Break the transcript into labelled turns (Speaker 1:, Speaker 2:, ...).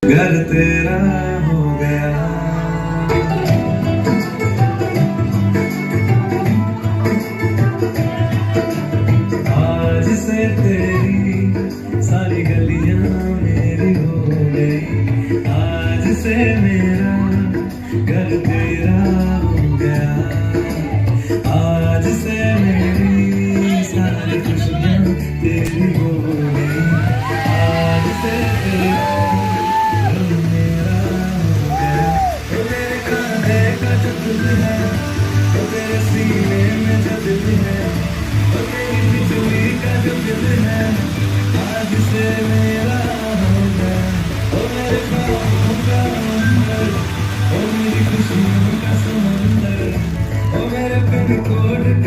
Speaker 1: घर तेरा हो गया। आज से तेरी सारी गलियां मेरी हो गई। आज से मेरा घर तेरा हो गया। आज से मेरी सारी खुशियां तेरी हो गई। आज से तेरा घर मेरा हो गया। तो मेरे कांधे का जो दिल है, तो तेरे सीने में जो दिल है, तो तेरी बिजली का जो दिल है, आज से मेरा हो गया। ओ मेरे ख्वाबों का अंबर, ओ मेरी खुशियों का समंदर, ओ मेरे पिन कोड